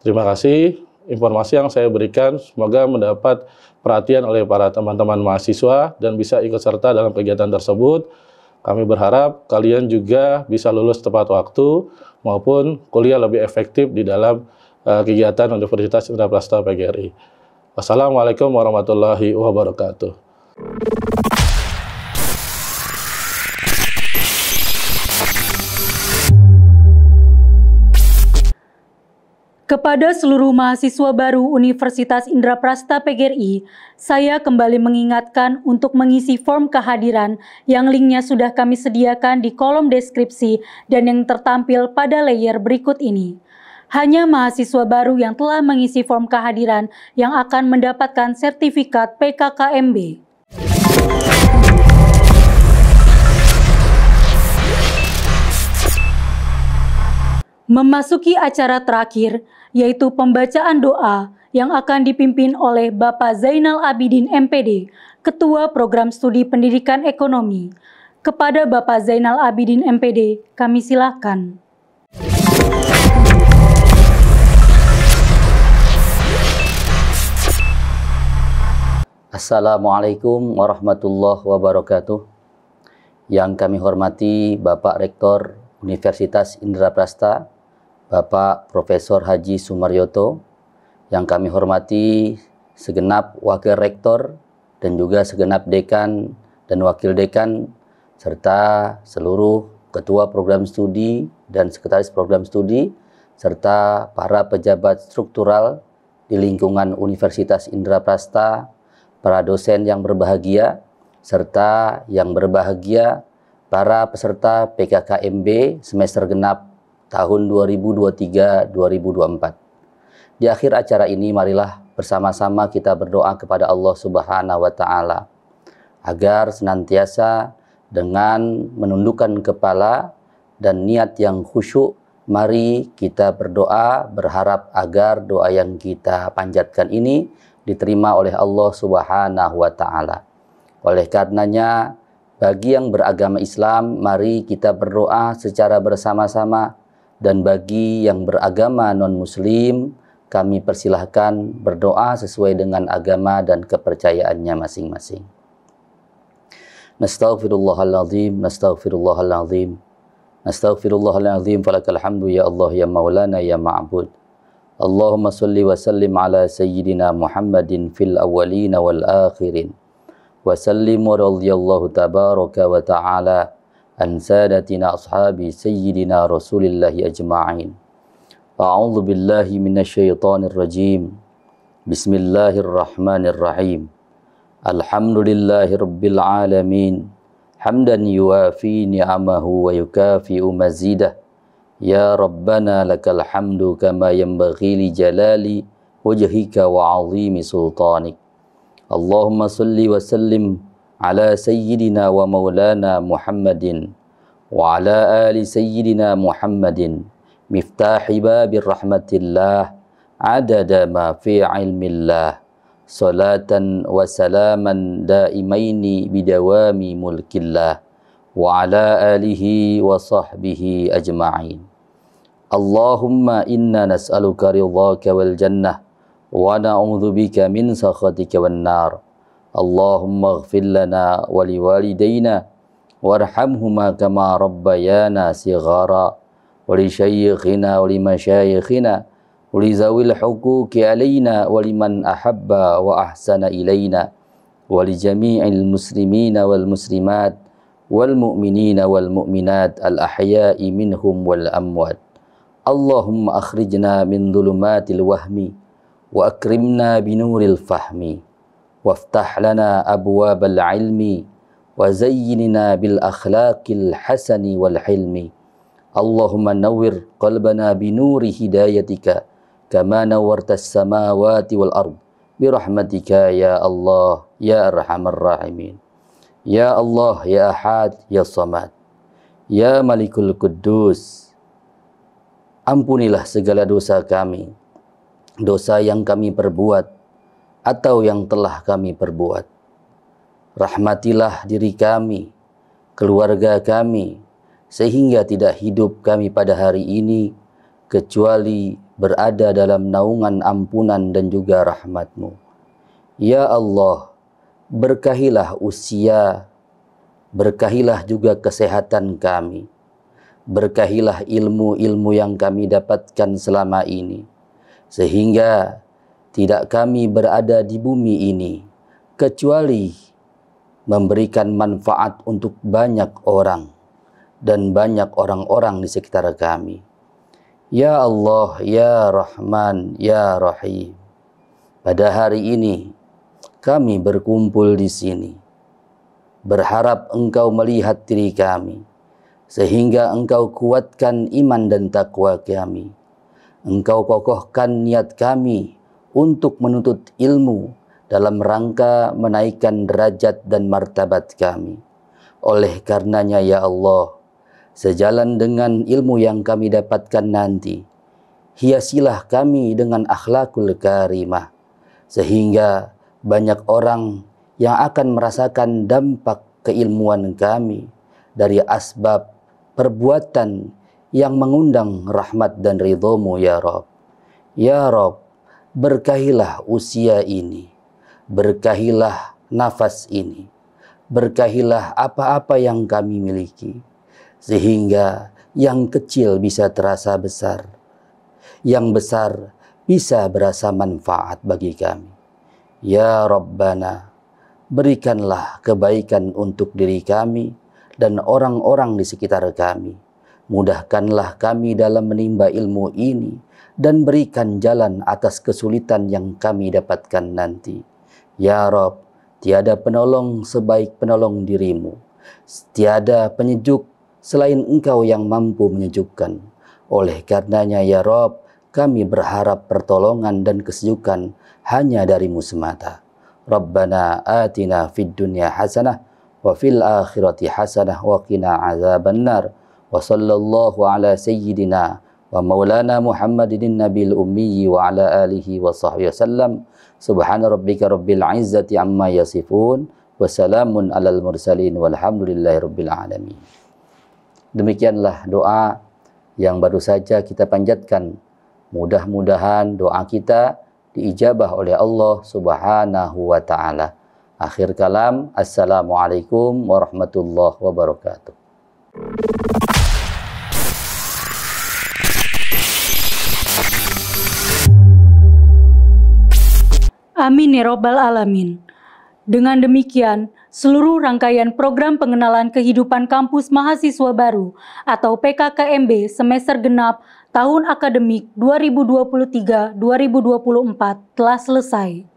Terima kasih. Informasi yang saya berikan semoga mendapat perhatian oleh para teman-teman mahasiswa dan bisa ikut serta dalam kegiatan tersebut. Kami berharap kalian juga bisa lulus tepat waktu maupun kuliah lebih efektif di dalam kegiatan Universitas Indraprastha PGRI. Wassalamualaikum warahmatullahi wabarakatuh. Kepada seluruh mahasiswa baru Universitas Indraprastha PGRI, saya kembali mengingatkan untuk mengisi form kehadiran yang linknya sudah kami sediakan di kolom deskripsi dan yang tertampil pada layer berikut ini. Hanya mahasiswa baru yang telah mengisi form kehadiran yang akan mendapatkan sertifikat PKKMB. Memasuki acara terakhir, yaitu pembacaan doa yang akan dipimpin oleh Bapak Zainal Abidin MPD, Ketua Program Studi Pendidikan Ekonomi. Kepada Bapak Zainal Abidin MPD, kami silakan. Assalamualaikum warahmatullahi wabarakatuh. Yang kami hormati Bapak Rektor Universitas Indraprastha, Bapak Profesor Haji Sumaryoto, yang kami hormati segenap Wakil Rektor dan juga segenap Dekan dan Wakil Dekan, serta seluruh Ketua Program Studi dan Sekretaris Program Studi, serta para pejabat struktural di lingkungan Universitas Indraprastha, para dosen yang berbahagia, serta yang berbahagia para peserta PKKMB semester genap tahun 2023-2024. Di akhir acara ini marilah bersama-sama kita berdoa kepada Allah Subhanahu wa Ta'ala agar senantiasa dengan menundukkan kepala dan niat yang khusyuk, mari kita berdoa berharap agar doa yang kita panjatkan ini diterima oleh Allah Subhanahu wa Ta'ala. Oleh karenanya, bagi yang beragama Islam, mari kita berdoa secara bersama-sama. Dan bagi yang beragama non-muslim, kami persilahkan berdoa sesuai dengan agama dan kepercayaannya masing-masing. Nastaghfirullahaladzim, nastaghfirullahaladzim, nastaghfirullahaladzim, falakal hamdu ya Allah ya maulana ya ma'bud. Allahumma salli wa sallim ala sayyidina Muhammadin fil awwalina wal akhirin. Wa sallim wa radiyallahu tabaraka wa ta'ala an sadatina ashabi sayyidina rasulillahi ajma'in. A'udzu billahi minasyaitonir rajim. Bismillahirrahmanirrahim. Alhamdulillahi rabbil alamin. Hamdan yuwafi ni'amahu wa yukafi'u mazidah. Ya Rabbana lakal hamdu kama yanbaghi li jalali wajhika wa 'azimi sultanik. Allahumma salli wa sallim ala sayyidina wa maulana Muhammadin wa ala ali sayyidina Muhammadin miftahi babir rahmatillah adada ma fi ilmillah salatan wa salaman daimaini bidawami mulkillah wa ala alihi wa sahbihi ajma'in. Allahumma inna nas'aluka ridhaka wal jannah wa na'udzubika min sakhatika wan nar. Allahumma ighfir lana wa liwalidayna warhamhuma kama rabbayana sighara wa li shayyikhina wa li mashayikhina wa li zawil huquqi alaina wa liman ahabba wa ahsana ilaina wa li jami'il muslimina wal muslimat wal mu'minina wal mu'minat al ahya'i minhum wal amwat. Allahumma akhrijna min dhulumatil wahmi wa akrimna binuril fahmi waftah lana abwabal ilmi wa zayyinna bil akhlaqil hasani wal hilmi. Allahumma nawwir qalbana binuri hidayatika kama nawwartas samawati wal ard bi rahmatika ya Allah ya arhamar rahimin. Ya Allah ya Ahad ya Samad ya Malikul Quddus, ampunilah segala dosa kami, dosa yang kami perbuat atau yang telah kami perbuat. Rahmatilah diri kami, keluarga kami, sehingga tidak hidup kami pada hari ini kecuali berada dalam naungan ampunan dan juga rahmat-Mu. Ya Allah, berkahilah usia, berkahilah juga kesehatan kami, berkahilah ilmu-ilmu yang kami dapatkan selama ini, sehingga tidak kami berada di bumi ini kecuali memberikan manfaat untuk banyak orang dan banyak orang-orang di sekitar kami. Ya Allah, Ya Rahman, Ya Rahim, pada hari ini kami berkumpul di sini, berharap Engkau melihat diri kami, sehingga Engkau kuatkan iman dan takwa kami. Engkau kokohkan niat kami untuk menuntut ilmu dalam rangka menaikkan derajat dan martabat kami. Oleh karenanya ya Allah, sejalan dengan ilmu yang kami dapatkan nanti, hiasilah kami dengan akhlakul karimah, sehingga banyak orang yang akan merasakan dampak keilmuan kami dari asbab perbuatan yang mengundang rahmat dan ridho-Mu ya Rabb. Ya Rabb, berkahilah usia ini, berkahilah nafas ini, berkahilah apa-apa yang kami miliki, sehingga yang kecil bisa terasa besar, yang besar bisa berasa manfaat bagi kami. Ya Rabbana, berikanlah kebaikan untuk diri kami dan orang-orang di sekitar kami. Mudahkanlah kami dalam menimba ilmu ini dan berikan jalan atas kesulitan yang kami dapatkan nanti. Ya Rabb, tiada penolong sebaik penolong diri-Mu. Tiada penyejuk selain Engkau yang mampu menyejukkan. Oleh karenanya ya Rabb, kami berharap pertolongan dan kesejukan hanya dari-Mu semata. Rabbana atina fid dunya hasanah wa fil akhirati hasanah wa qina azabannar. Wa sallallahu ala sayyidina wa maulana Muhammadin nabil ummi wa ala alihi wa sahbihi wasallam. Subhana rabbika rabbil izzati amma yasifun wa salamun alal mursalin walhamdulillahi rabbil alamin. Demikianlah doa yang baru saja kita panjatkan. Mudah-mudahan doa kita diijabah oleh Allah Subhanahu wa taala. Akhir kalam, assalamualaikum warahmatullahi wabarakatuh. Amin ya Robbal Alamin. Dengan demikian, seluruh rangkaian program pengenalan kehidupan kampus mahasiswa baru atau PKKMB semester genap tahun akademik 2023-2024 telah selesai.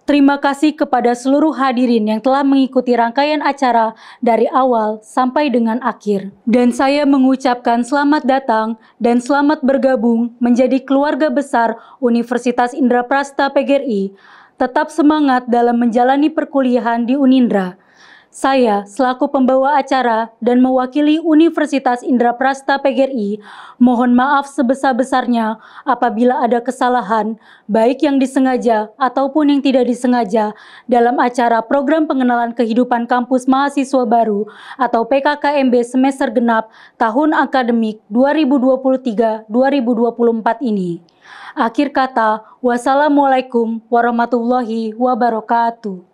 Terima kasih kepada seluruh hadirin yang telah mengikuti rangkaian acara dari awal sampai dengan akhir. Dan saya mengucapkan selamat datang dan selamat bergabung menjadi keluarga besar Universitas Indraprasta PGRI. Tetap semangat dalam menjalani perkuliahan di Unindra. Saya, selaku pembawa acara dan mewakili Universitas Indraprasta PGRI, mohon maaf sebesar-besarnya apabila ada kesalahan, baik yang disengaja ataupun yang tidak disengaja, dalam acara program pengenalan kehidupan kampus mahasiswa baru atau PKKMB semester genap tahun akademik 2023-2024 ini. Akhir kata, wassalamualaikum warahmatullahi wabarakatuh.